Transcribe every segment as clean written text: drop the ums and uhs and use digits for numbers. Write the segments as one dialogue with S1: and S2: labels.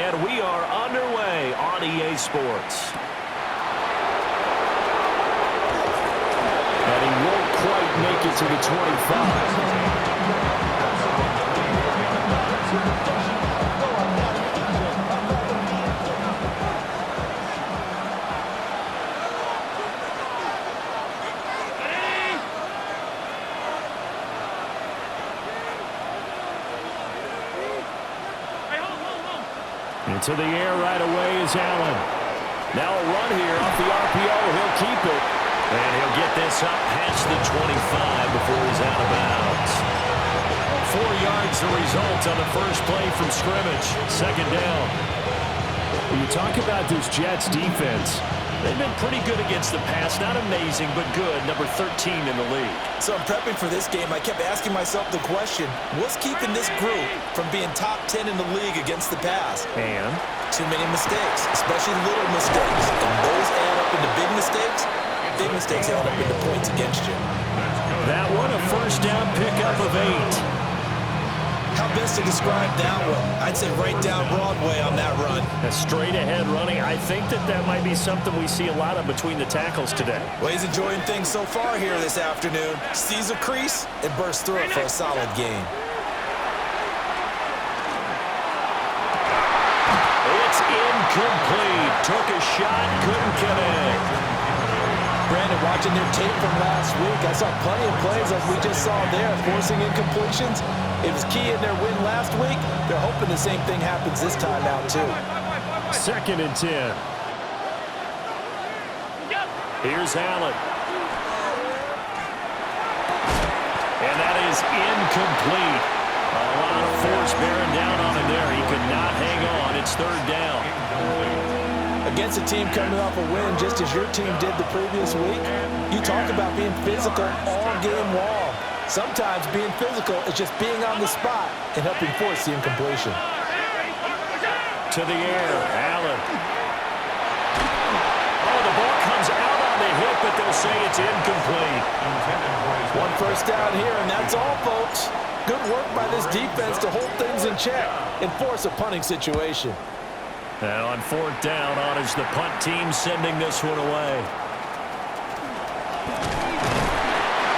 S1: And we are underway on EA Sports. And he won't quite make it to the 25. Into the air right away is Allen. Now a run here off the RPO. He'll keep it. And he'll get this up past the 25 before he's out of bounds. 4 yards the result on the first play from scrimmage. Second down. When you talk about this Jets defense, they've been pretty good against the pass. Not amazing, but good. Number 13 in the league.
S2: So in prepping for this game, I kept asking myself the question, what's keeping this group from being top 10 in the league against the pass?
S1: And?
S2: Too many mistakes, especially little mistakes. And those add up into big mistakes. Big mistakes add up into points against you.
S1: That one, a first down pickup of 8.
S2: How best to describe that one? I'd say right down Broadway on that run.
S1: A straight ahead running. I think that might be something we see a lot of between the tackles today.
S2: Well, he's enjoying things so far here this afternoon. Sees a crease and bursts through it for a solid gain.
S1: It's incomplete. Took a shot, couldn't connect.
S2: Brandon, watching their tape from last week, I saw plenty of plays like we just saw there, forcing incompletions. It was key in their win last week. They're hoping the same thing happens this time out, too.
S1: 2nd and 10. Here's Allen. And that is incomplete. A lot of force bearing down on him there. He could not hang on. It's 3rd down.
S2: Against a team coming off a win just as your team did the previous week, you talk about being physical all game long. Sometimes being physical is just being on the spot and helping force the incompletion.
S1: To the air, Allen. Oh, the ball comes out on the hit, but they'll say it's incomplete.
S2: One first down here, and that's all, folks. Good work by this defense to hold things in check and force a punting situation.
S1: Now on 4th down, on is the punt team sending this one away.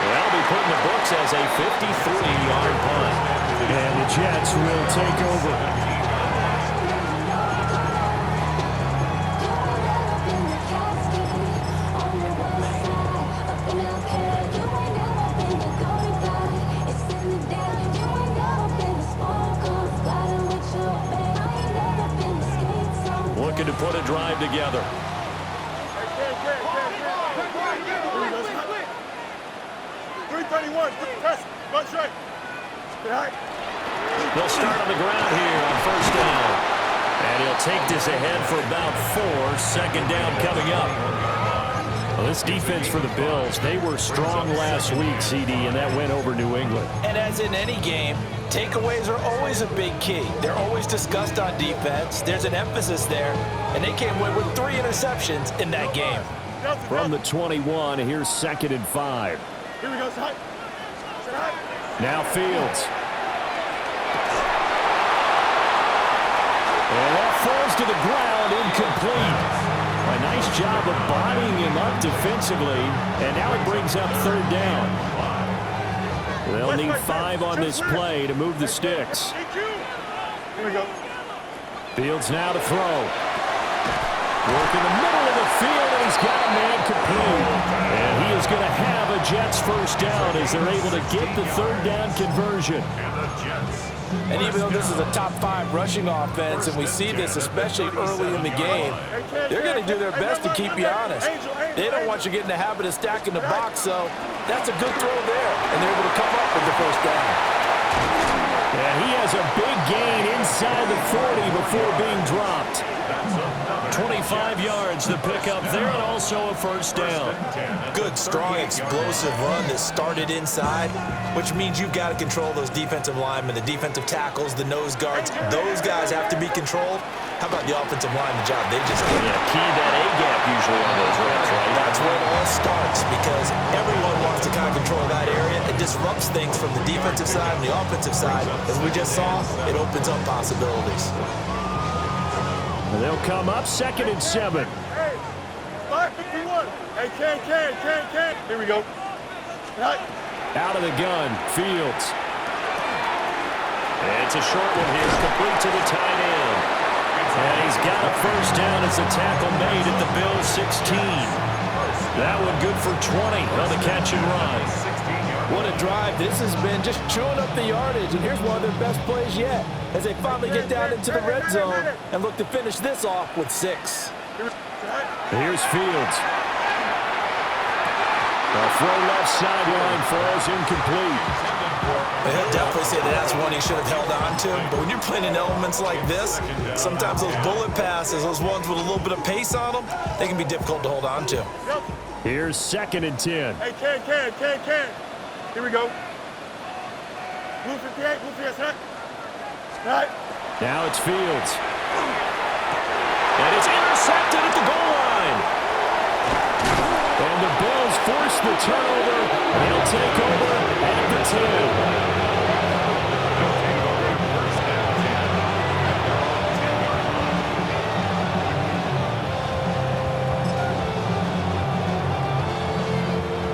S1: That'll be put in the books as a 53-yard punt. And the Jets will take over. Looking to put a drive together. They'll start on the ground here on 1st down. And he'll take this ahead for about 4. 2nd down coming up. Well, this defense for the Bills, they were strong last week, CD, and that went over New England.
S2: And as in any game, takeaways are always a big key. They're always discussed on defense. There's an emphasis there, and they came away with 3 interceptions in that game.
S1: From the 21, here's 2nd and 5.
S3: Here we go, Side.
S1: Now Fields. And that falls to the ground, incomplete. A nice job of bodying him up defensively, and now it brings up 3rd down. They'll need 5 on this play to move the sticks.
S3: Here we go.
S1: Fields now to throw. Work in the middle of the field, and he's got a man complete. And he is going to have a Jets first down as they're able to get the 3rd down conversion.
S2: And even though this is a top 5 rushing offense, and we see this especially early in the game, they're going to do their best to keep you honest. They don't want you getting the habit of stacking the box, so that's a good throw there, and they're able to come up with the first down.
S1: And he has a big gain inside the 40 before being dropped. 25 yards to pick up there, and also a first down.
S2: Good, strong, explosive run that started inside, which means you've got to control those defensive linemen, the defensive tackles, the nose guards. Those guys have to be controlled. How about the offensive line, the job they just did?
S1: Yeah, key that A-gap usually on those routes, right?
S2: That's where it all starts, because everyone wants to kind of control that area. It disrupts things from the defensive side and the offensive side. As we just saw, it opens up possibilities.
S1: And they'll come up 2nd and 7.
S3: Hey, 551. Hey, can. Here we go. Right.
S1: Out of the gun, Fields. And it's a short one here, complete to the tight end. And he's got a first down as the tackle made at the Bills' 16. That one good for 20 on the catch and run.
S2: What a drive this has been, just chewing up the yardage. And here's one of their best plays yet as they finally get down into the red zone and look to finish this off with 6.
S1: Here's Fields. The throw left sideline falls incomplete.
S2: He'll definitely say that's one he should have held on to. But when you're playing in elements like this, sometimes those bullet passes, those ones with a little bit of pace on them, they can be difficult to hold on to.
S1: Here's 2nd and 10.
S3: Hey, can. Here we go. Blue 58, blue 58. Right.
S1: Now it's Fields. And it's intercepted at the goal line. And the Bills force the turnover. They'll take over at the 10.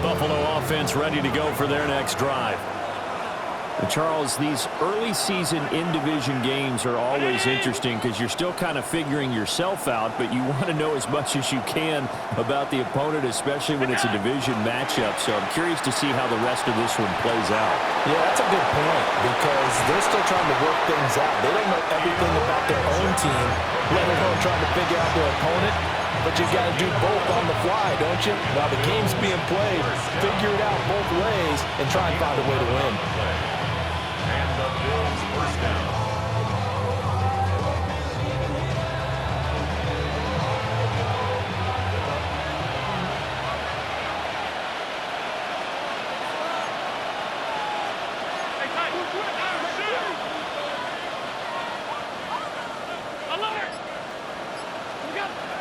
S1: Buffalo offense ready to go for their next drive. Charles, these early season in-division games are always interesting because you're still kind of figuring yourself out, but you want to know as much as you can about the opponent, especially when it's a division matchup. So I'm curious to see how the rest of this one plays out.
S2: Yeah, that's a good point because they're still trying to work things out. They don't know everything about their own team, let alone trying to figure out their opponent. But you've got to do both on the fly, don't you? While the game's being played, figure it out both ways and try and find a way to win.
S4: And the Bills first down.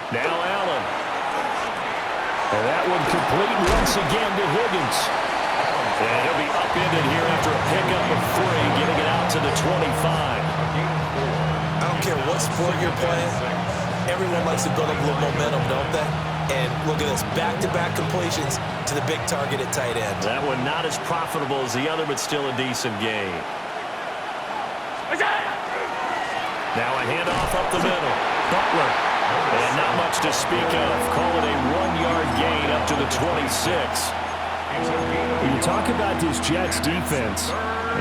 S1: Now Allen. And that one complete once again to Higgins. And he'll be upended here after a pickup of 3, getting it out to the 25.
S2: I don't care what sport you're playing. Everyone likes to build up a little momentum, don't they? And look at this, back-to-back completions to the big target at tight end.
S1: That one not as profitable as the other, but still a decent gain. Now a handoff up the middle. Butler. And not much to speak of. Call it a 1-yard gain up to the 26. When you talk about this Jets defense,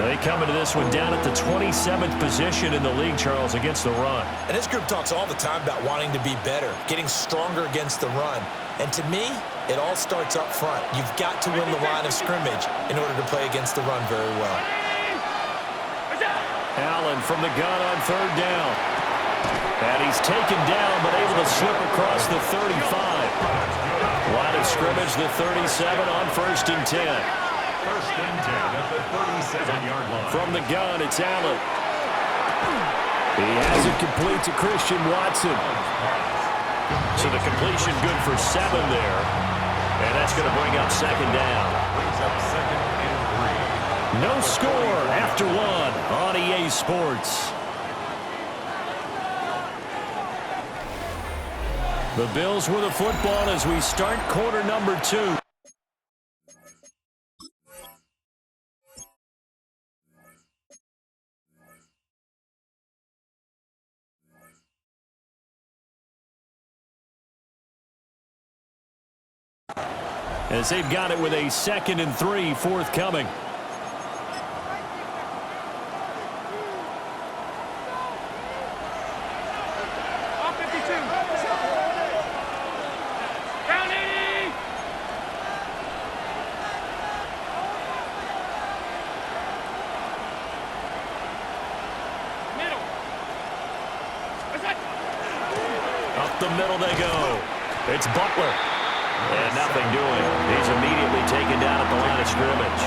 S1: they come into this one down at the 27th position in the league, Charles, against the run.
S2: And this group talks all the time about wanting to be better, getting stronger against the run. And to me, it all starts up front. You've got to win the line of scrimmage in order to play against the run very well.
S1: Allen from the gun on 3rd down. And he's taken down, but able to slip across the 35. Line of scrimmage, the 37 on 1st and 10.
S4: 1st and 10 at the 37-yard line.
S1: From the gun, it's Allen. He has it complete to Christian Watson. So the completion good for 7 there. And that's going to bring up 2nd down.
S4: Brings up 2nd and 3.
S1: No score after 1 on EA Sports. The Bills with the football as we start quarter number 2. As they've got it with a 2nd and 3 forthcoming. Up the middle they go. It's Butler. And nothing doing. He's immediately taken down at the line of scrimmage.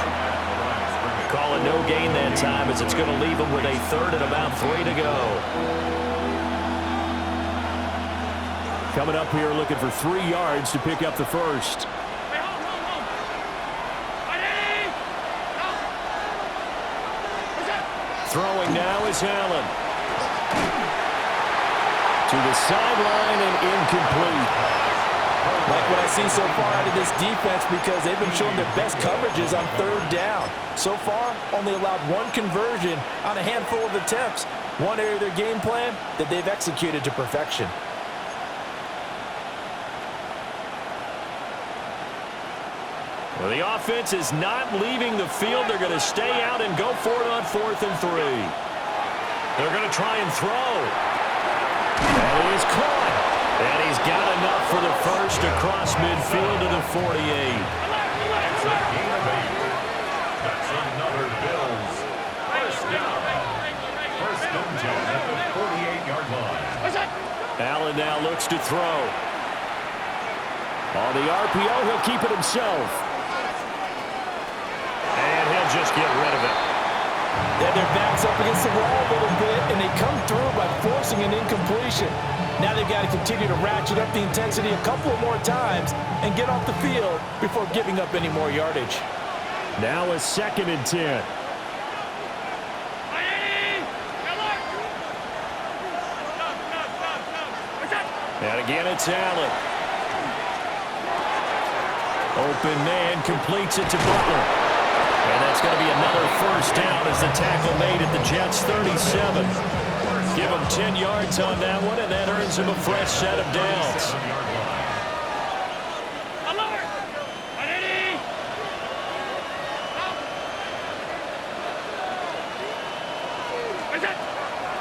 S1: Call it no gain that time as it's going to leave him with a 3rd and about 3 to go. Coming up here looking for 3 yards to pick up the first. Throwing now is Allen. To the sideline and incomplete.
S2: Like what I see so far out of this defense because they've been showing their best coverages on third down. So far, only allowed one conversion on a handful of attempts. One area of their game plan that they've executed to perfection.
S1: Well, the offense is not leaving the field. They're going to stay out and go for it on 4th and 3. They're going to try and throw. And he is caught. And he's got enough for the first across midfield to the 48.
S4: It's a gain of 8. That's another Bills. First down. First and 10 at the 48-yard line.
S1: Allen now looks to throw. On the RPO, he'll keep it himself. And he'll just get rid of it.
S2: Yeah, their back's up against the wall a little bit, and they come through by forcing an incompletion. Now they've got to continue to ratchet up the intensity a couple more times and get off the field before giving up any more yardage.
S1: Now a 2nd and 10. And again, it's Allen. Open man completes it to Butler. And that's going to be another first down as the tackle made at the Jets' 37. Give him 10 yards on that one, and that earns him a fresh set of downs.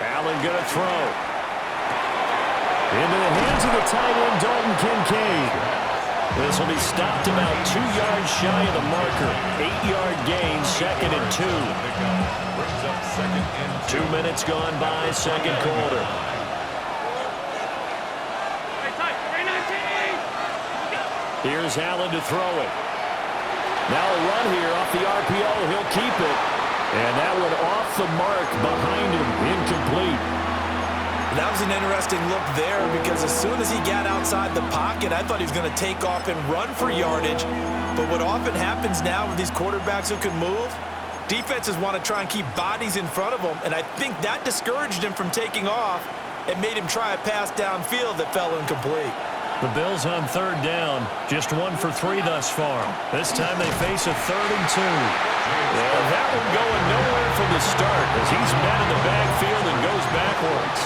S1: Allen going to throw. Into the hands of the tight end, Dalton Kincaid. This will be stopped about 2 yards shy of the marker. 8-yard gain, 2nd and 2. 2 minutes gone by, second quarter. Here's Allen to throw it. Now a run here off the RPO. He'll keep it. And that one off the mark behind him. Incomplete.
S2: That was an interesting look there because as soon as he got outside the pocket, I thought he was going to take off and run for yardage. But what often happens now with these quarterbacks who can move, defenses want to try and keep bodies in front of them, and I think that discouraged him from taking off and made him try a pass downfield that fell incomplete.
S1: The Bills on 3rd down, just 1 for 3 thus far. This time they face a 3rd and 2. Well, that one going nowhere from the start as he's met in the backfield and goes backwards.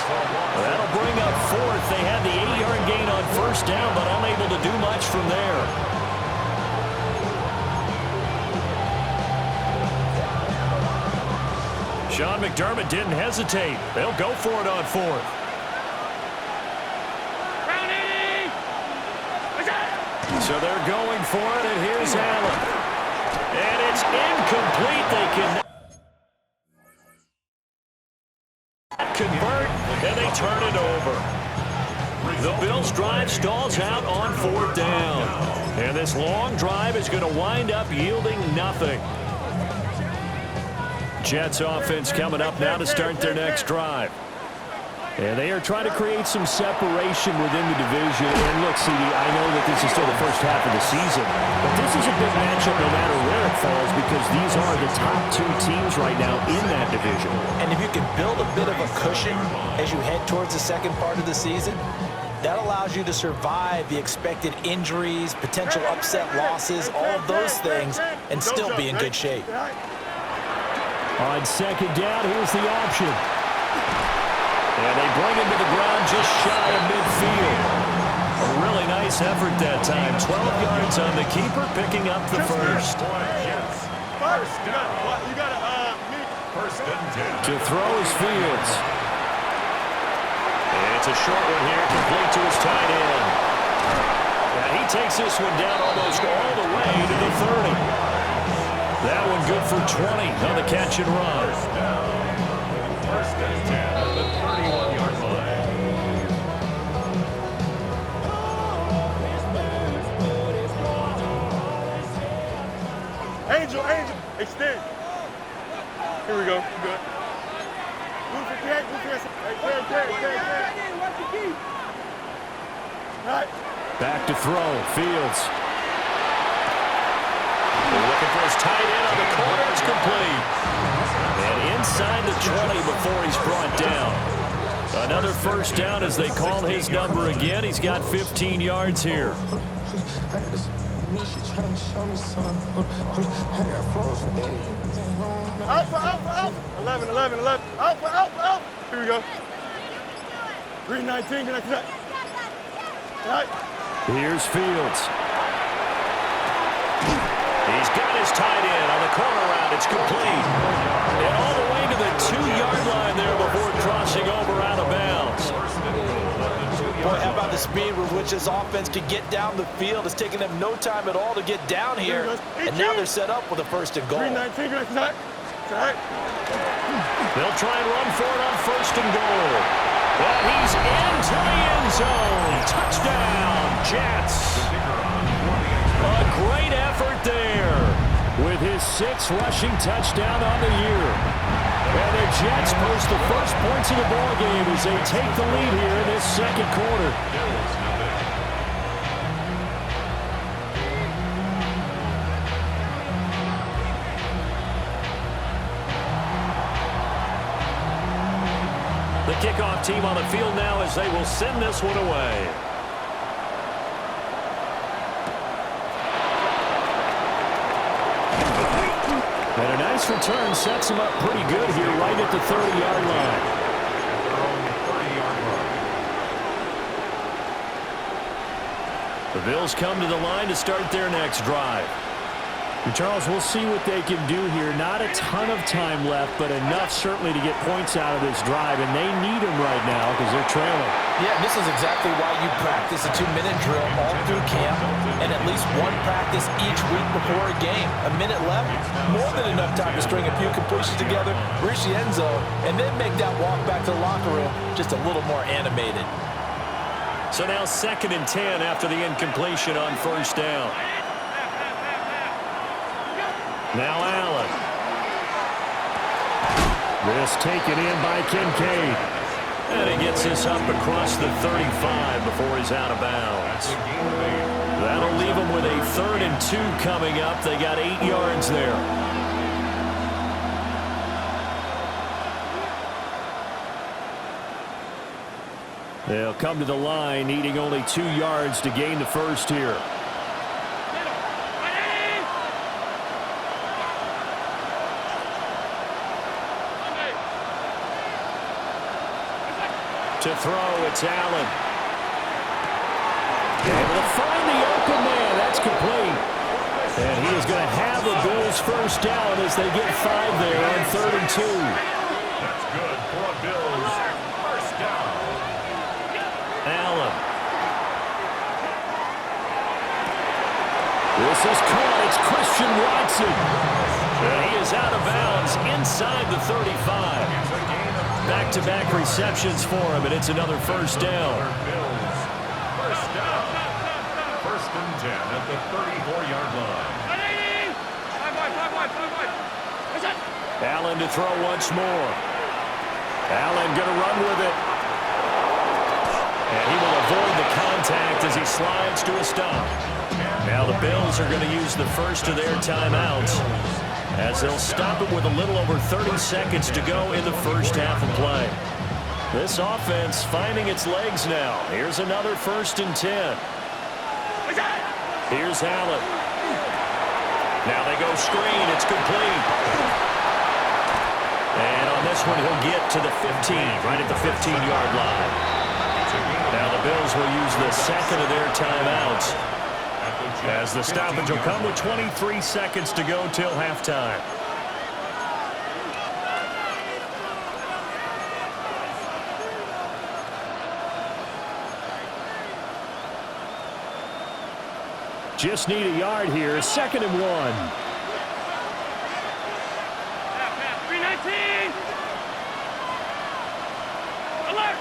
S1: Well, that'll bring up 4th. They had the 8-yard gain on first down, but unable to do much from there. Sean McDermott didn't hesitate. They'll go for it on 4th. So they're going for it, and here's Allen. And it's incomplete. They can convert, and they turn it over. The Bills' drive stalls out on 4th down. And this long drive is going to wind up yielding nothing. Jets offense coming up now to start their next drive. And they are trying to create some separation within the division. And look, CD, I know that this is still the first half of the season, but this is a big matchup no matter where it falls because these are the top 2 teams right now in that division.
S2: And if you can build a bit of a cushion as you head towards the second part of the season, that allows you to survive the expected injuries, potential upset losses, all of those things, and still be in good shape.
S1: On 2nd down, here's the option. And they bring him to the ground just shy of midfield. A really nice effort that time. 12 yards on the keeper, picking up the first.
S3: First and 10.
S1: To throw is Fields. And it's a short one here, complete to his tight end. And he takes this one down almost all the way to the 30. That one good for 20 on the catch and run.
S4: First and 10 at the 31-yard line.
S3: Angel, extend. Here we go. Good. Move for Ted. Right.
S1: Back to throw. Fields. Looking for his tight end on the corner. It's complete. And inside the 20 before he's brought down. Another first down as they call his number again. He's got 15 yards here.
S3: Alpha. 11. Alpha. Here we go. 319. Good night. All right.
S1: Here's Fields. He's got his tight end on the corner route. It's complete. And all the way to the 2-yard line there before crossing over out of bounds.
S2: Boy, how about the speed with which this offense can get down the field? It's taking them no time at all to get down here. And now they're set up with a first and goal.
S3: 319. Good night. All right.
S1: They'll try and run for it on first and goal. And he's into the end zone. Touchdown, Jets. A great effort there with his 6th rushing touchdown on the year. And the Jets post the first points of the ball game as they take the lead here in this second quarter. The kickoff team on the field now as they will send this one away. And a nice return sets him up pretty good here right at the 30-yard line. The Bills come to the line to start their next drive. And Charles, we'll see what they can do here. Not a ton of time left, but enough certainly to get points out of this drive, and they need them right now because they're trailing.
S2: Yeah, this is exactly why you practice a 2-minute drill all through camp and at least one practice each week before a game. A minute left, more than enough time to string a few completions together, reach the end zone, and then make that walk back to the locker room just a little more animated.
S1: So now 2nd and 10 after the incompletion on first down. Now Allen. This taken in by Kincaid. And he gets this up across the 35 before he's out of bounds. That'll leave him with a 3rd and 2 coming up. They got 8 yards there. They'll come to the line needing only 2 yards to gain the first here. To throw, it's Allen. Able to find the open man. That's complete. And he is going to have the Bills first down as they get 5 there on 3rd and 2.
S4: That's good for a Bills first down.
S1: Allen. This is caught. It's Christian Watson. And he is out of bounds inside the 35. Back-to-back receptions for him, and it's another first down.
S4: Bills first down. 1st and 10 at the 34-yard line.
S1: Allen to throw once more. Allen going to run with it. And he will avoid the contact as he slides to a stop. Now the Bills are going to use the first of their timeouts as they'll stop it with a little over 30 seconds to go in the first half of play. This offense finding its legs now. Here's another 1st and 10. Here's Allen. Now they go screen. It's complete. And on this one, he'll get to the 15, right at the 15-yard line. Now the Bills will use the 2nd of their timeouts as the stoppage will come with 23 seconds to go till halftime. Just need a yard here. 2nd and 1.
S3: 319. Alert.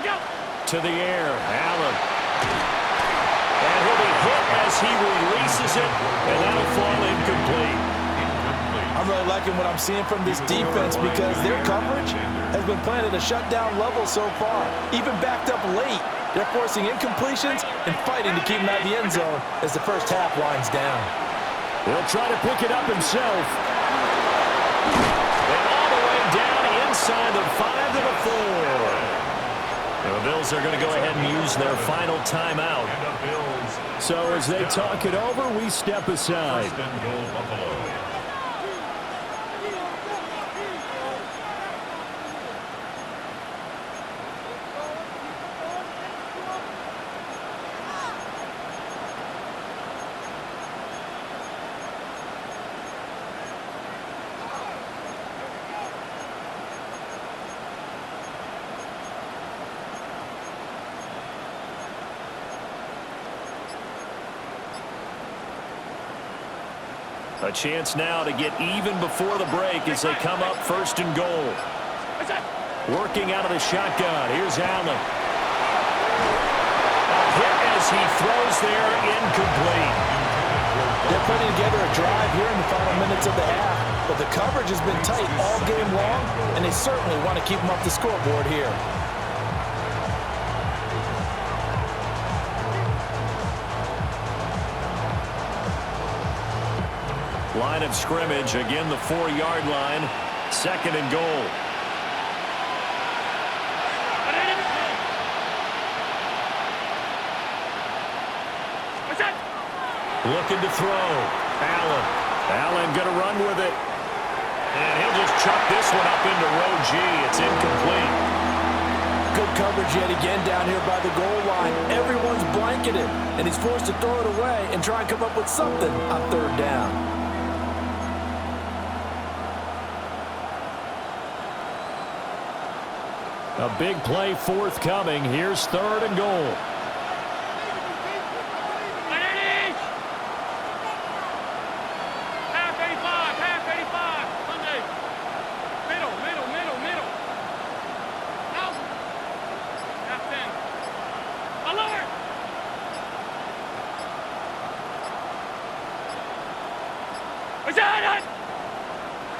S3: Go.
S1: To the air. Allen. And he'll be hit as he releases it, and that'll fall incomplete.
S2: I'm really liking what I'm seeing from this defense because their coverage has been playing at a shutdown level so far. Even backed up late, they're forcing incompletions and fighting to keep them out of the end zone as the first half winds down.
S1: He'll try to pick it up himself. And all the way down inside the 5 to the 4. The Bills are going to go ahead and use their final timeout. So as they talk it over, we step aside.
S4: First and goal, Buffalo.
S1: A chance now to get even before the break as they come up first and goal. Working out of the shotgun. Here's Allen. A hit as he throws there, incomplete.
S2: They're putting together a drive here in the final minutes of the half, but the coverage has been tight all game long, and they certainly want to keep them up the scoreboard here.
S1: Line of scrimmage, again the 4-yard line, second and goal. Looking to throw. Allen going to run with it. And he'll just chuck this one up into row G. It's incomplete.
S2: Good coverage yet again down here by the goal line. Everyone's blanketed, and he's forced to throw it away and try and come up with something on third down.
S1: A big play forthcoming. Here's third and goal.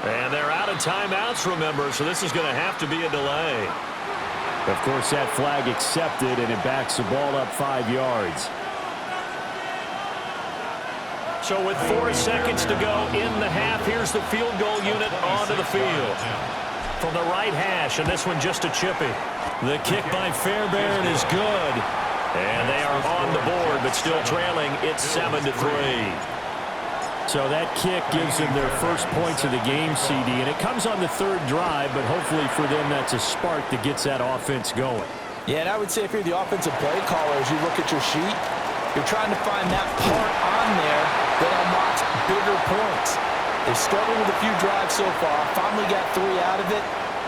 S1: And they're out of timeouts, remember, so this is going to have to be a delay. Of course, that flag accepted, and it backs the ball up 5 yards. So with 4 seconds to go in the half, here's the field goal unit onto the field. From the right hash, and this one just a chippy. The kick by Fairbairn is good. And they are on the board, but still trailing. It's 7-3. So that kick gives them their first points of the game, CD, and it comes on the third drive, but hopefully for them that's a spark that gets that offense going.
S2: Yeah, and I would say if you're the offensive play caller, as you look at your sheet, you're trying to find that part on there that unlocks bigger points. They've struggled with a few drives so far, finally got 3 out of it.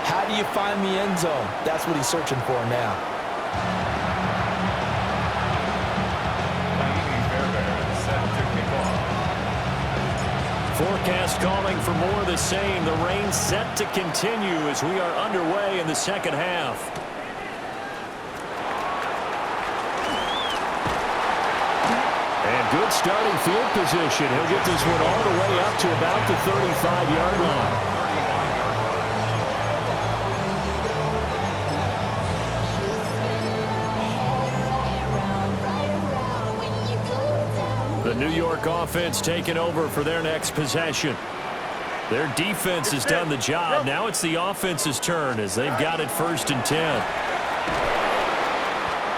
S2: How do you find the end zone? That's what he's searching for now.
S1: Forecast calling for more of the same. The rain set to continue as we are underway in the second half. And good starting field position. He'll get this one all the way up to about the 35-yard line. The New York offense taking over for their next possession. Their defense has done the job. Now it's the offense's turn as they've got it first and 10.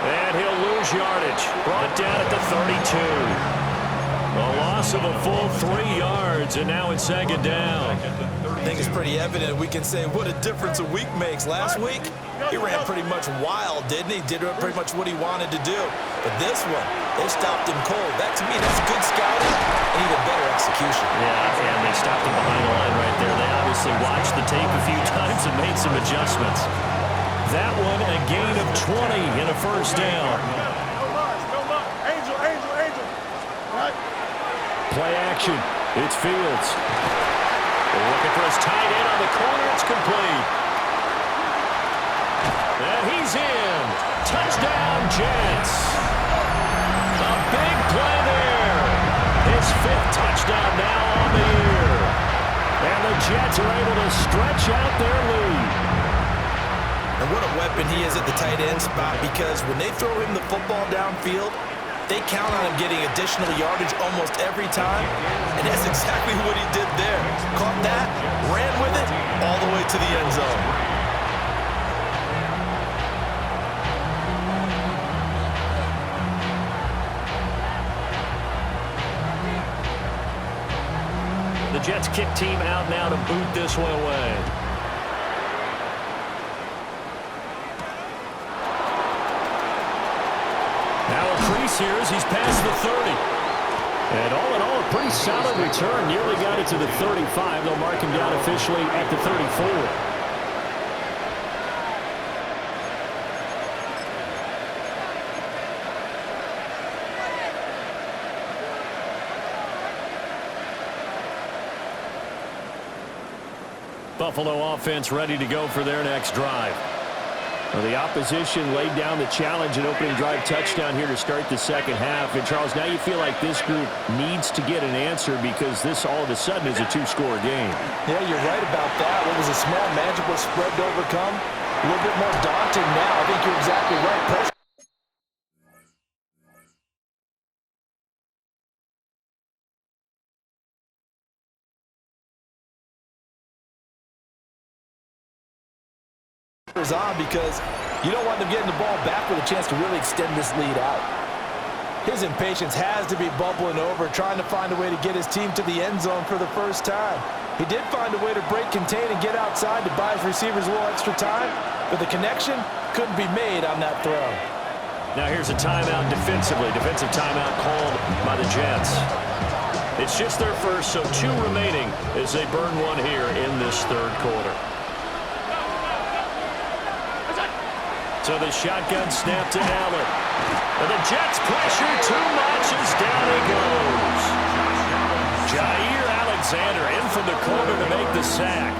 S1: And he'll lose yardage. Brought down at the 32. A loss of a full 3 yards, and now it's second down.
S2: I think it's pretty evident. We can say what a difference a week makes. Last week, he ran pretty much wild, didn't he? Did pretty much what he wanted to do. But this one, they stopped him cold. That, to me, that's good scouting and even better execution.
S1: Yeah, and they stopped him behind the line right there. They obviously watched the tape a few times and made some adjustments. That one, a gain of 20 and a first down.
S3: Angel. Right.
S1: Play action. It's Fields. Looking for his tight end on the corner. It's complete. And he's in. Touchdown, Jets. A big play there. His 5th touchdown now on the year. And the Jets are able to stretch out their lead.
S2: And what a weapon he is at the tight end spot, because when they throw him the football downfield, they count on him getting additional yardage almost every time, and that's exactly what he did there. Caught that, ran with it, all the way to the end zone.
S1: Jets kick team out now to boot this one away. Now a crease here as he's past the 30. And all in all, a pretty solid return. Nearly got it to the 35. They'll mark him down officially at the 34. Buffalo offense ready to go for their next drive. Well, the opposition laid down the challenge and opening drive touchdown here to start the second half. And, Charles, now you feel like this group needs to get an answer because this all of a sudden is a two-score game.
S2: Yeah, you're right about that. What was a small, manageable spread to overcome? A little bit more daunting now. I think you're exactly right. Pressure is on because you don't want them getting the ball back with a chance to really extend this lead out. His impatience has to be bubbling over, trying to find a way to get his team to the end zone for the first time. He did find a way to break, contain, and get outside to buy his receivers a little extra time, but the connection couldn't be made on that throw.
S1: Now here's a timeout defensively. Defensive timeout called by the Jets. It's just their first, so 2 remaining as they burn one here in this third quarter. So the shotgun snap to Allen. And the Jets pressure too much as down he goes. Jair Alexander in from the corner to make the sack.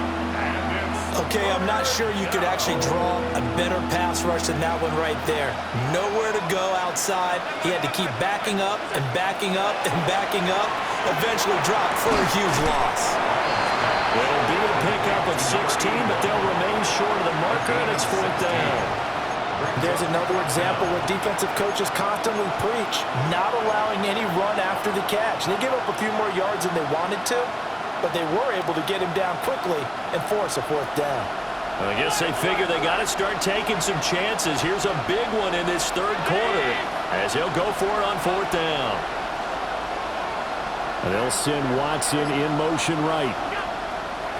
S2: Okay, I'm not sure you could actually draw a better pass rush than that one right there. Nowhere to go outside. He had to keep backing up and backing up and backing up. Eventually dropped for a huge loss.
S1: It'll be a pickup of 16, but they'll remain short of the marker, and it's 4th down.
S2: There's another example where defensive coaches constantly preach, not allowing any run after the catch. They gave up a few more yards than they wanted to, but they were able to get him down quickly and force a 4th down.
S1: Well, I guess they figure they got to start taking some chances. Here's a big one in this third quarter as he'll go for it on 4th down. And they'll send Watson in motion right.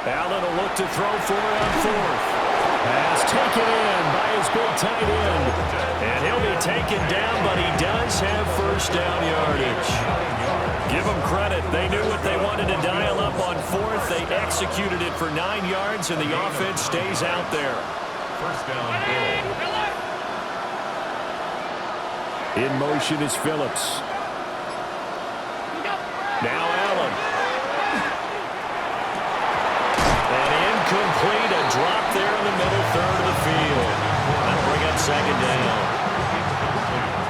S1: Allen will look to throw for it on 4th. Pass taken in by his big tight end. And he'll be taken down, but he does have first down yardage. Give them credit. They knew what they wanted to dial up on 4th. They executed it for 9 yards, and the offense stays out there.
S4: First down, Bill.
S1: In motion is Phillips. Now Allen. Incomplete, a drop there in the middle third of the field. That'll bring up 2nd down.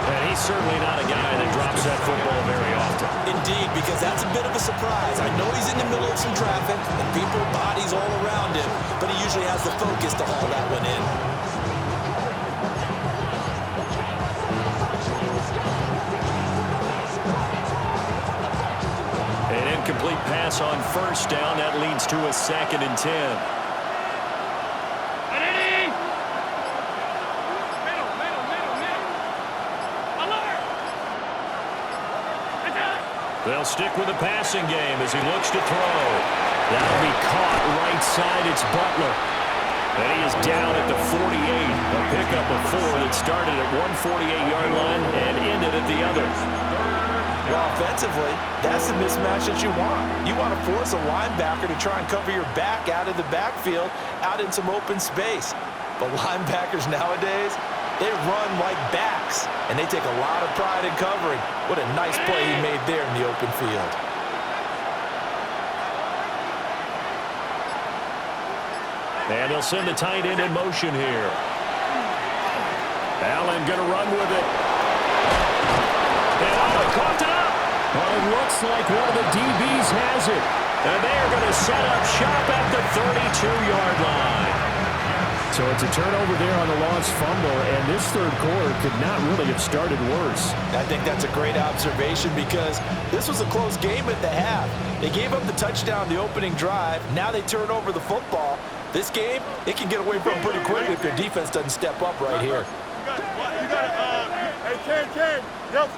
S1: And he's certainly not a guy that drops that football very often.
S2: Indeed, because that's a bit of a surprise. I know he's in the middle of some traffic and people, bodies all around him, but he usually has the focus to haul that one in.
S1: An incomplete pass on first down. That leads to a 2nd and 10. They'll stick with the passing game as he looks to throw. That'll be caught right side. It's Butler. And he is down at the 48. A pickup of 4 that started at 148-yard line and ended at the other.
S2: Well, offensively, that's the mismatch that you want. You want to force a linebacker to try and cover your back out of the backfield, out in some open space. But linebackers nowadays, they run like backs, and they take a lot of pride in covering. What a nice play he made there in the open field.
S1: And they'll send the tight end in motion here. Allen going to run with it. And Allen coughed it up. Well, it looks like one of the DBs has it. And they are going to set up shop at the 32-yard line. So it's a turnover there on the lost fumble, and this third quarter could not really have started worse.
S2: I think that's a great observation because this was a close game at the half. They gave up the touchdown the opening drive. Now they turn over the football. This game, it can get away from pretty quickly if their defense doesn't step up right here.
S3: You got hey, Ken. Yep.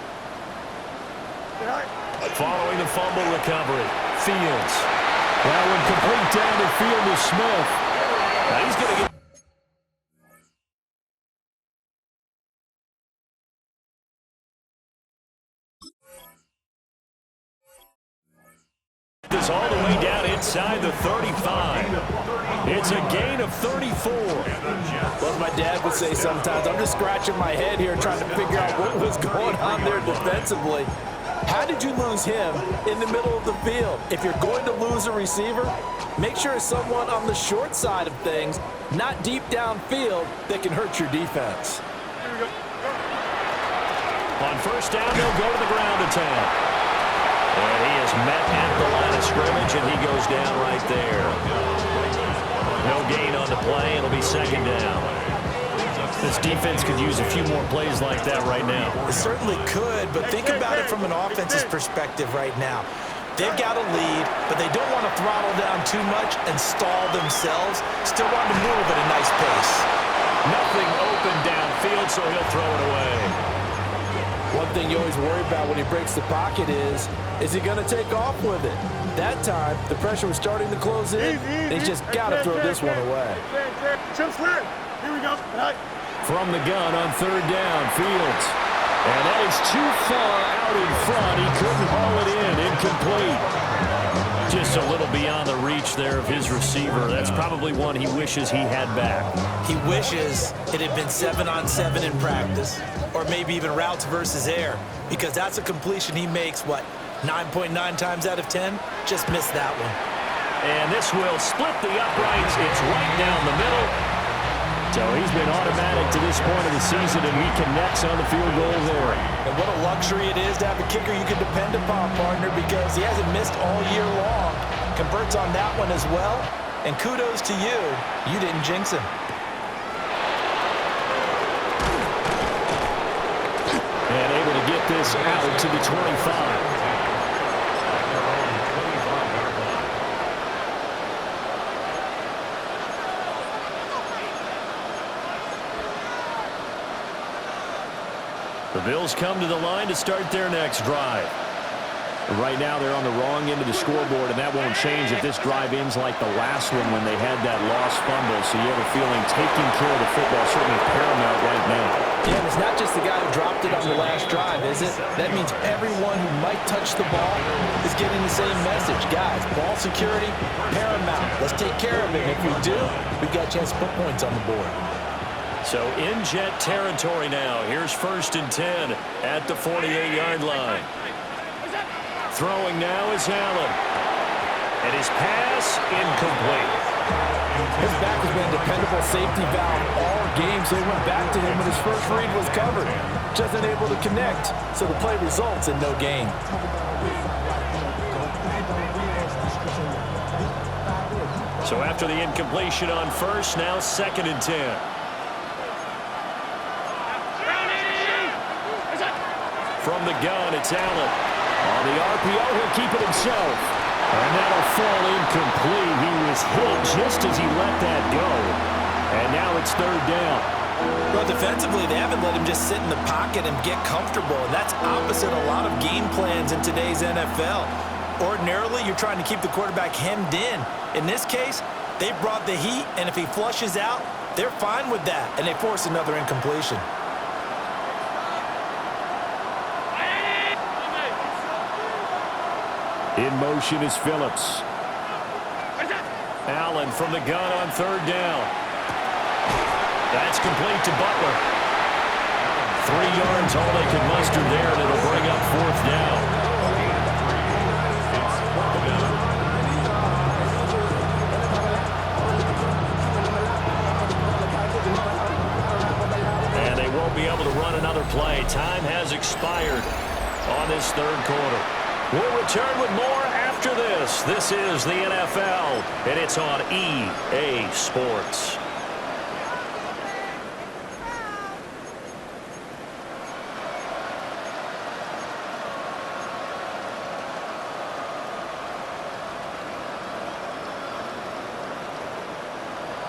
S1: Following the fumble recovery, Fields. That one complete down the field to Smith. Now he's going to get this all the way down inside the 35. It's a gain of 34.
S2: Well, my dad would say sometimes, I'm just scratching my head here trying to figure out what was going on there defensively. How did you lose him in the middle of the field? If you're going to lose a receiver, make sure it's someone on the short side of things, not deep downfield, that can hurt your defense.
S1: On first down, they'll go to the ground attack. And he is met at the line of scrimmage, and he goes down right there. No gain on the play. It'll be second down. This defense could use a few more plays like that right now.
S2: It certainly could, but think about it from an offense's perspective right now. They've got a lead, but they don't want to throttle down too much and stall themselves. Still want to move at a nice pace.
S1: Nothing open downfield, so he'll throw it away.
S2: One thing you always worry about when he breaks the pocket is he going to take off with it? That time, the pressure was starting to close in. He's just got to throw this one away.
S3: Chip slant. Here we go.
S1: From the gun on third down, Fields. And that is too far out in front. He couldn't haul it in. Incomplete. Just a little beyond the reach there of his receiver. That's probably one he wishes he had back.
S2: He wishes it had been 7-on-7 in practice, or maybe even routes versus air, because that's a completion he makes, 9.9 times out of 10? Just missed that one.
S1: And this will split the uprights. It's right down the middle. So he's been automatic to this point of the season, and he connects on the field goal there.
S2: And what a luxury it is to have a kicker you can depend upon, partner, because he hasn't missed all year long. Converts on that one as well. And kudos to you. You didn't jinx him.
S1: And able to get this out to the 25. The Bills come to the line to start their next drive. Right now, they're on the wrong end of the scoreboard, and that won't change if this drive ends like the last one when they had that lost fumble. So you have a feeling taking care of the football is certainly paramount right now.
S2: Yeah, and it's not just the guy who dropped it on the last drive, is it? That means everyone who might touch the ball is getting the same message. Guys, ball security, paramount. Let's take care of it. And if we do, we've got a chance to put points on the board.
S1: So in jet territory now. Here's 1st and 10 at the 48-yard line. Throwing now is Allen. And his pass incomplete.
S2: His back has been a dependable safety valve all game, so he went back to him when his first read was covered. Just unable to connect, so the play results in no gain.
S1: So after the incompletion on first, now 2nd and 10. From the gun, it's Allen. On the RPO, he'll keep it himself. And that'll fall incomplete. He was hit just as he let that go. And now it's 3rd down.
S2: Well, defensively, they haven't let him just sit in the pocket and get comfortable. And that's opposite a lot of game plans in today's NFL. Ordinarily, you're trying to keep the quarterback hemmed in. In this case, they brought the heat, and if he flushes out, they're fine with that, and they force another incompletion.
S1: In motion is Phillips. Allen from the gun on 3rd down. That's complete to Butler. 3 yards, all they can muster there, and it'll bring up 4th down. And they won't be able to run another play. Time has expired on this 3rd quarter. We'll return with more after this. This is the NFL, and it's on EA Sports.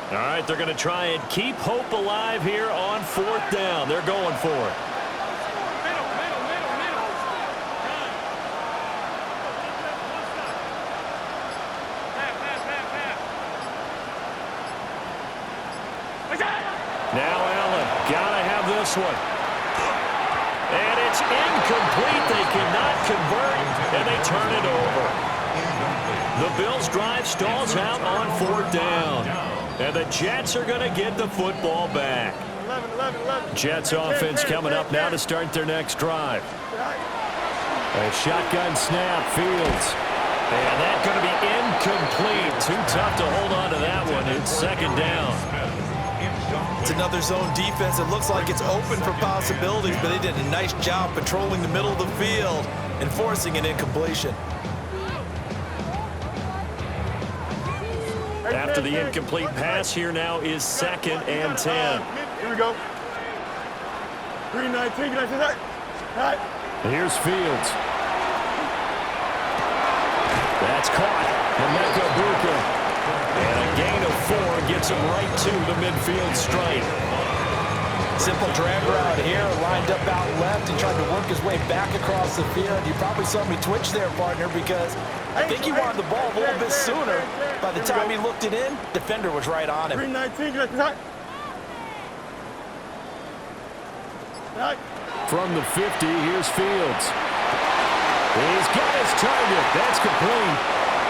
S1: All right, they're going to try and keep hope alive here on 4th down. They're going for it. this one. And it's incomplete. They cannot convert, and they turn it over. The Bills' drive stalls out on 4th down. And the Jets are going to get the football back.
S3: 11.
S1: Jets offense coming up now to start their next drive. A shotgun snap, Fields. And that's going to be incomplete. Too tough to hold on to that one. It's 2nd down.
S2: It's another zone defense. It looks like it's open for possibilities, but they did a nice job patrolling the middle of the field and forcing an incompletion.
S1: After the incomplete pass, here now is 2nd and 10.
S3: Here we go. 3-19.
S1: Here's Fields. That's caught. Buka. And a gain of 4 gets him right to the midfield stripe.
S2: Simple drag route here, lined up out left and tried to work his way back across the field. You probably saw me twitch there, partner, because I think he wanted the ball a little bit sooner. By the time he looked it in, defender was right on him.
S3: 3-19.
S1: From the 50, here's Fields. He's got his target. That's complete.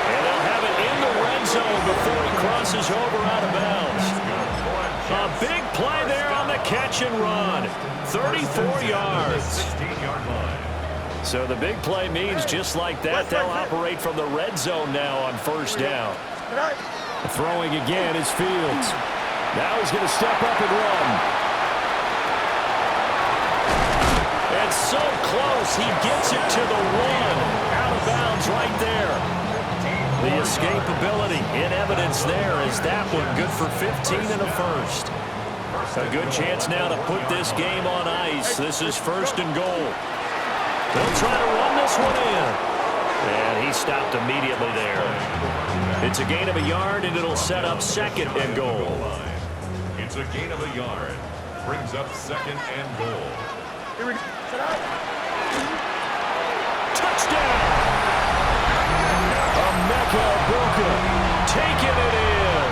S1: And they'll have it in the red zone before he crosses over out of bounds. A big play there on the catch and run. 34 yards. So the big play means just like that, they'll operate from the red zone now on 1st down. Throwing again is Fields. Now he's going to step up and run. And so close, he gets it to the 1. Out of bounds right there. The escapability in evidence there as that one good for 15 and a first. A good chance now to put this game on ice. This is 1st and goal. They'll try to run this one in. And he stopped immediately there. It's a gain of a yard, and it'll set up 2nd and goal.
S4: It's a gain of a yard. Brings up 2nd and goal.
S3: Here we go. Set out.
S1: Touchdown! Buka taking it in.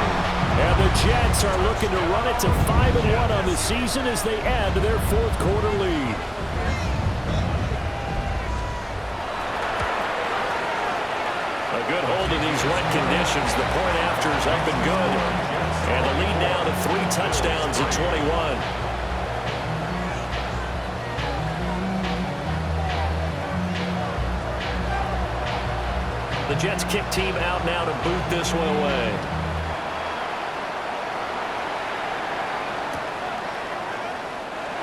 S1: And the Jets are looking to run it to 5-1 on the season as they add to their 4th quarter lead. A good hold in these wet conditions. The point afters have been good. And the lead now to 3 touchdowns at 21. The Jets kick team out now to boot this one away.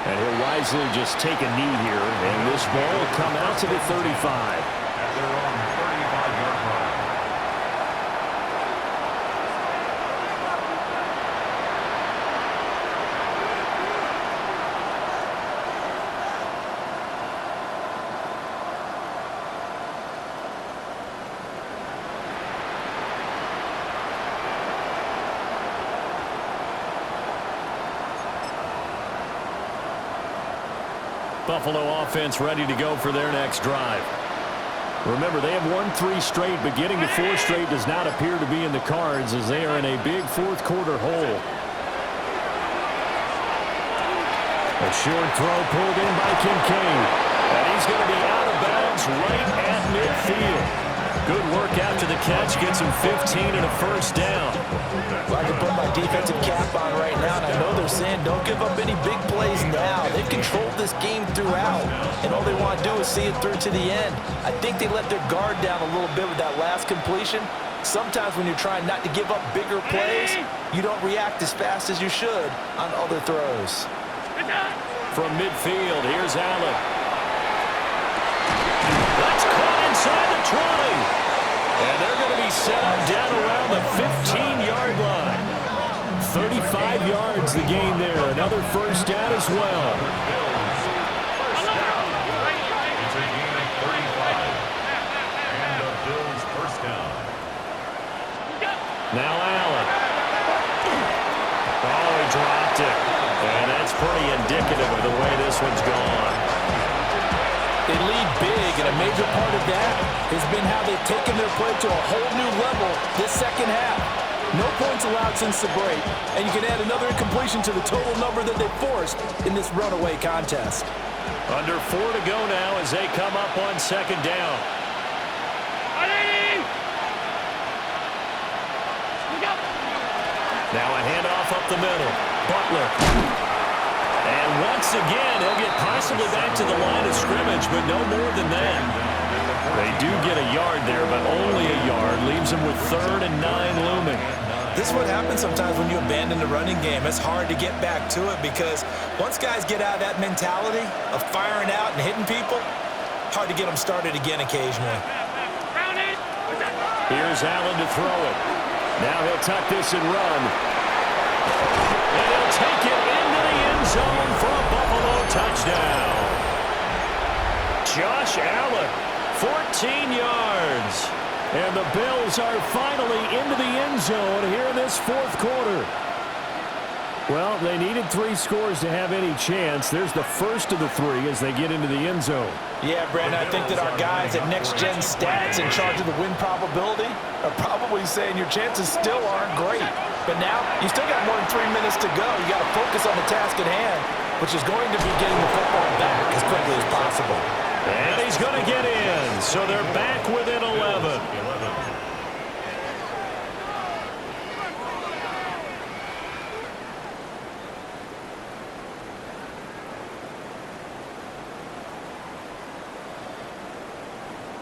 S1: And he'll wisely just take a knee here, and this ball will come out to the 35.
S4: At their own 35-yard line.
S1: Buffalo offense ready to go for their next drive. Remember, they have won 3 straight, but getting to 4 straight does not appear to be in the cards as they are in a big 4th quarter hole. A short throw pulled in by Kincaid. And he's going to be out of bounds right at midfield. Good work after the catch. Gets him 15 and a first down.
S2: Well, I can put my defensive cap on right now, and I know they're saying don't give up any big plays now. They've controlled this game throughout, and all they want to do is see it through to the end. I think they let their guard down a little bit with that last completion. Sometimes when you're trying not to give up bigger plays, you don't react as fast as you should on other throws.
S1: From midfield, here's Allen. That's caught inside the 20. And they're going to be set up down around the 15-yard line. 35 yards the gain there. Another first down as well.
S4: It's a gain of 35. And the Bills first down.
S1: Now Allen. Oh, he dropped it. And that's pretty indicative of the way this one's gone.
S2: They lead big, and a major part of that has been how they've taken their play to a whole new level this second half. No points allowed since the break, and you can add another incompletion to the total number that they forced in this runaway contest.
S1: Under 4 to go now as they come up on second down. Now a handoff up the middle. Butler. And once again, he'll get possibly back to the line of scrimmage, but no more than that. They do get a yard there, but only a yard. Leaves them with 3rd and 9 looming.
S2: This is what happens sometimes when you abandon the running game. It's hard to get back to it because once guys get out of that mentality of firing out and hitting people, hard to get them started again occasionally.
S1: Here's Allen to throw it. Now he'll tuck this and run. And he'll take it into the end zone for a Buffalo touchdown. Josh Allen, 14 yards. And the Bills are finally into the end zone here in this 4th quarter. Well, they needed 3 scores to have any chance. There's the first of the 3 as they get into the end zone.
S2: Yeah, Brandon, I think that our guys at Next Gen Stats in charge of the win probability are probably saying your chances still aren't great. But now, you still got more than 3 minutes to go. You got to focus on the task at hand, which is going to be getting the football back as quickly as possible.
S1: And he's going to get in, so they're back within 11.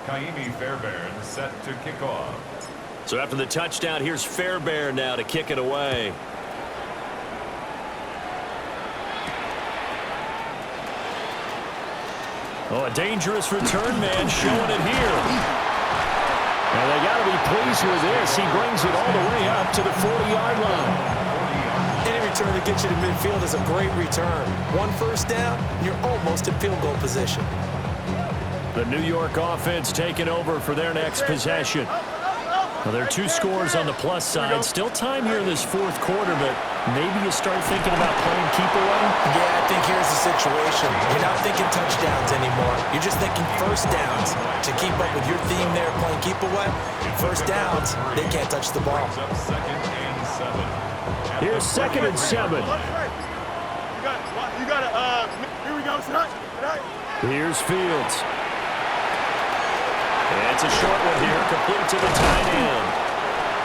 S4: Kaimi Fairbairn set to kick off.
S1: So after the touchdown, here's Fairbairn now to kick it away. Oh, a dangerous return man showing it here. And they got to be pleased with this. He brings it all the way up to the 40-yard line.
S2: Any return that gets you to midfield is a great return. 1 first down, you're almost in field goal position.
S1: The New York offense taking over for their next possession. Well, there are 2 scores on the plus side. Still time here in this 4th quarter, but maybe you start thinking about playing keep away?
S2: Yeah, I think here's the situation. You're not thinking touchdowns anymore. You're just thinking first downs. To keep up with your theme there, playing keep away, first downs, they can't touch the ball.
S1: Here's 2nd and 7.
S3: You got to, here we go, tonight.
S1: Here's Fields. And it's a short one here, complete to the tight end.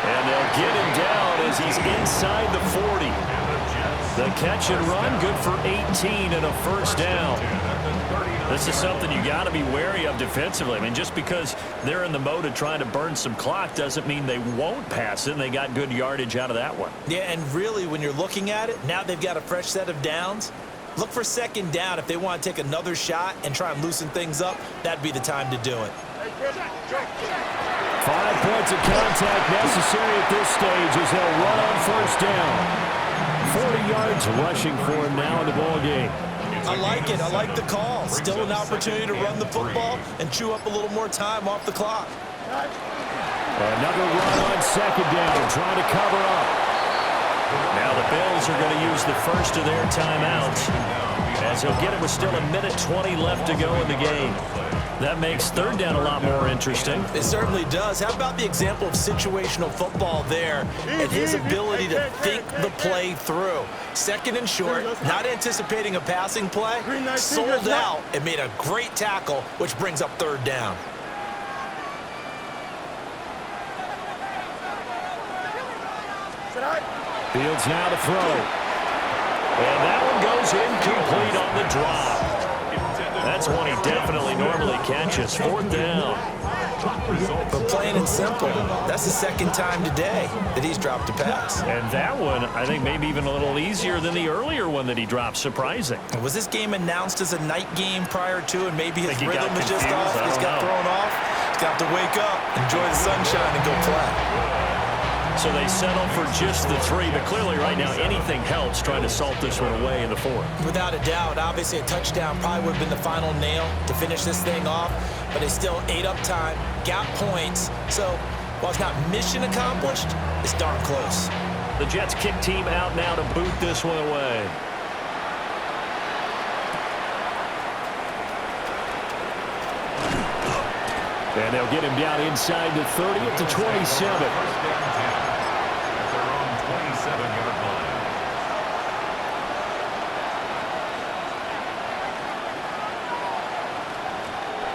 S1: And they'll get him down as he's inside the 40. The catch and run, good for 18 and a first down. This is something you got to be wary of defensively. I mean, just because they're in the mode of trying to burn some clock doesn't mean they won't pass it, and they got good yardage out of that one.
S2: Yeah, and really, when you're looking at it, now they've got a fresh set of downs. Look for 2nd down. If they want to take another shot and try and loosen things up, that'd be the time to do it.
S1: 5 points of contact necessary at this stage as they'll run on first down. 40 yards rushing for him now in the ball game.
S2: I like it. I like the call. Still an opportunity to run the football and chew up a little more time off the clock.
S1: Another run on second down, trying to cover up. Now the Bills are going to use the first of their timeouts as he'll get it with still 1:20 left to go in the game. That makes third down a lot more interesting.
S2: It certainly does. How about the example of situational football there and his ability to think the play through? 2nd and short, not anticipating a passing play, sold out and made a great tackle, which brings up third down.
S1: Fields now to throw. And that one goes incomplete on the drop. That's one he definitely normally catches. 4th down.
S2: But plain and simple, that's the 2nd time today that he's dropped a pass.
S1: And that one, I think, maybe even a little easier than the earlier one that he dropped. Surprising.
S2: Was this game announced as a night game prior to, and maybe his rhythm was just
S1: confused.
S2: off? He's got thrown off. He's got to wake up, enjoy the sunshine, and go play.
S1: So they settle for just the 3, but clearly right now anything helps trying to salt this one away in the 4th.
S2: Without a doubt, obviously a touchdown probably would have been the final nail to finish this thing off, but they still ate up time, got points, so while it's not mission accomplished, it's darn close.
S1: The Jets kick team out now to boot this one away. And they'll get him down inside the 30 at the 27.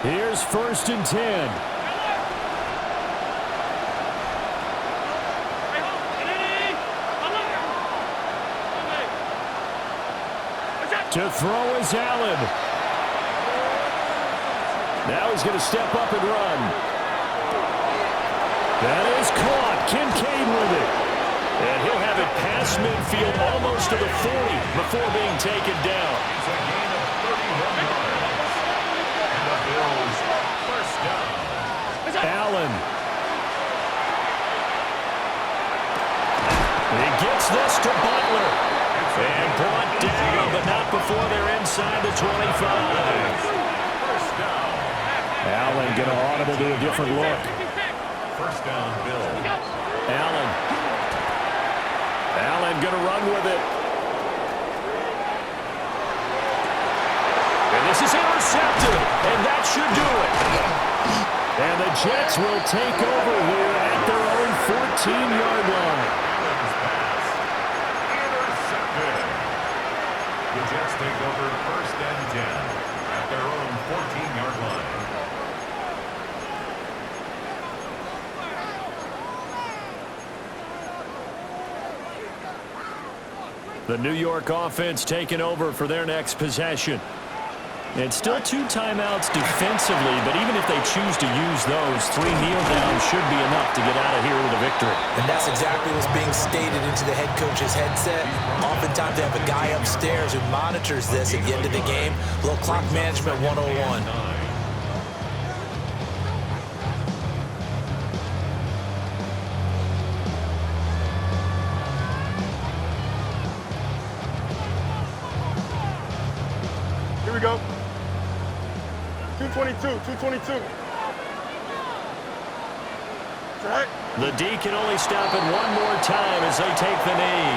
S1: Here's 1st and 10. To throw is Allen. Now he's going to step up and run. That is caught. Kincaid with it. And he'll have it past midfield almost to the 40 before being taken down.
S4: It's a gain of 31 yards. And the Bills first down.
S1: Allen. He gets this to Butler. And brought down, but not before they're inside the 25.
S4: First down.
S1: Allen going to audible to a different look.
S4: First down, Bills.
S1: Allen. Allen going to run with it. And this is intercepted, and that should do it. And the Jets will take over here at their own 14-yard line.
S4: The Jets take over 1st and 10 at their own 14-yard line.
S1: The New York offense taking over for their next possession. And still 2 timeouts defensively, but even if they choose to use those, 3 kneel downs should be enough to get out of here with a victory.
S2: And that's exactly what's being stated into the head coach's headset. Oftentimes they have a guy upstairs who monitors this at the end of the game. A little clock management 101.
S3: Here we go. 222, 222. Right.
S1: The D can only stop it one more time as they take the knee.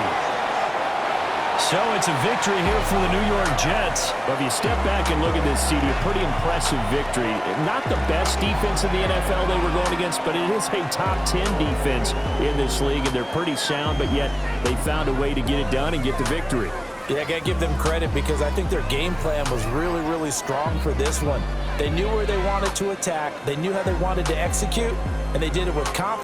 S1: So it's a victory here for the New York Jets. But if you step back and look at this, CD, a pretty impressive victory. Not the best defense in the NFL they were going against, but it is a top 10 defense in this league, and they're pretty sound, but yet they found a way to get it done and get the victory.
S2: Yeah, I got to give them credit because I think their game plan was really, really strong for this one. They knew where they wanted to attack. They knew how they wanted to execute, and they did it with confidence.